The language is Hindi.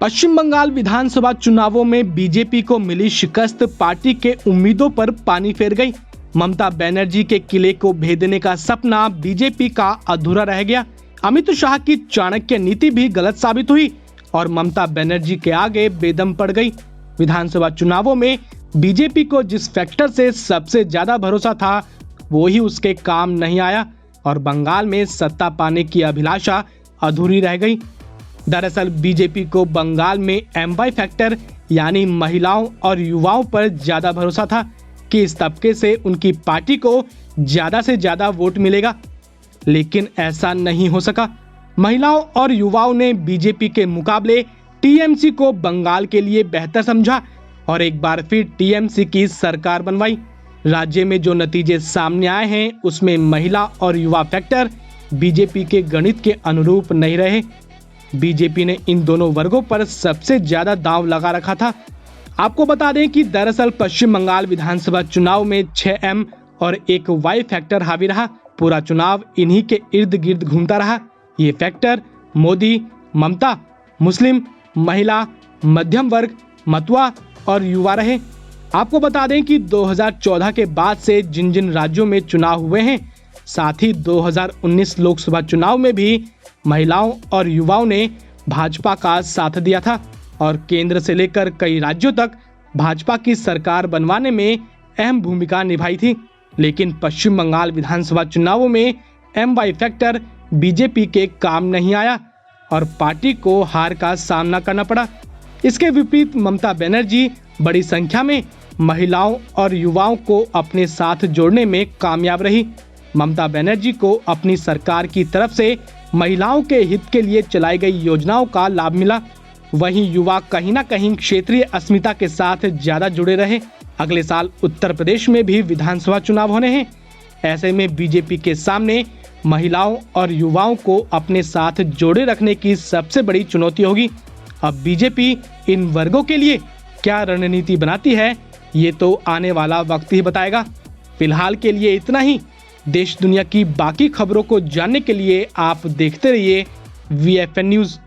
पश्चिम बंगाल विधानसभा चुनावों में बीजेपी को मिली शिकस्त पार्टी के उम्मीदों पर पानी फेर गई। ममता बनर्जी के किले को भेदने का सपना बीजेपी का अधूरा रह गया। अमित शाह की चाणक्य नीति भी गलत साबित हुई और ममता बनर्जी के आगे बेदम पड़ गई। विधानसभा चुनावों में बीजेपी को जिस फैक्टर से सबसे ज्यादा भरोसा था वो ही उसके काम नहीं आया और बंगाल में सत्ता पाने की अभिलाषा अधूरी रह गई। दरअसल बीजेपी को बंगाल में एमवाई फैक्टर यानी महिलाओं और युवाओं पर ज्यादा भरोसा था कि इस तबके से उनकी पार्टी को ज्यादा से ज्यादा वोट मिलेगा, लेकिन ऐसा नहीं हो सका। महिलाओं और युवाओं ने बीजेपी के मुकाबले टीएमसी को बंगाल के लिए बेहतर समझा और एक बार फिर टीएमसी की सरकार बनवाई। राज्य में जो नतीजे सामने आए हैं उसमें महिला और युवा फैक्टर बीजेपी के गणित के अनुरूप नहीं रहे। बीजेपी ने इन दोनों वर्गों पर सबसे ज्यादा दांव लगा रखा था। आपको बता दें कि दरअसल पश्चिम बंगाल विधानसभा चुनाव में 6M और एक वाई फैक्टर हावी रहा। पूरा चुनाव इन्हीं के इर्द गिर्द घूमता रहा। ये फैक्टर मोदी, ममता, मुस्लिम, महिला, मध्यम वर्ग, मतुआ और युवा रहे। आपको बता दें कि 2014 के बाद से जिन जिन राज्यों में चुनाव हुए हैं, साथ ही 2019 लोकसभा चुनाव में भी महिलाओं और युवाओं ने भाजपा का साथ दिया था और केंद्र से लेकर कई राज्यों तक भाजपा की सरकार बनवाने में अहम भूमिका निभाई थी। लेकिन पश्चिम बंगाल विधानसभा चुनावों में एमवाई फैक्टर बीजेपी के काम नहीं आया और पार्टी को हार का सामना करना पड़ा। इसके विपरीत ममता बनर्जी बड़ी संख्या में महिलाओं और युवाओं को अपने साथ जोड़ने में कामयाब रही। ममता बनर्जी को अपनी सरकार की तरफ से महिलाओं के हित के लिए चलाई गई योजनाओं का लाभ मिला। वहीं युवा कहीं ना कहीं क्षेत्रीय अस्मिता के साथ ज्यादा जुड़े रहे। अगले साल उत्तर प्रदेश में भी विधानसभा चुनाव होने हैं। ऐसे में बीजेपी के सामने महिलाओं और युवाओं को अपने साथ जोड़े रखने की सबसे बड़ी चुनौती होगी। अब बीजेपी इन वर्गों के लिए क्या रणनीति बनाती है ये तो आने वाला वक्त ही बताएगा। फिलहाल के लिए इतना ही। देश दुनिया की बाकी खबरों को जानने के लिए आप देखते रहिए VFN न्यूज़।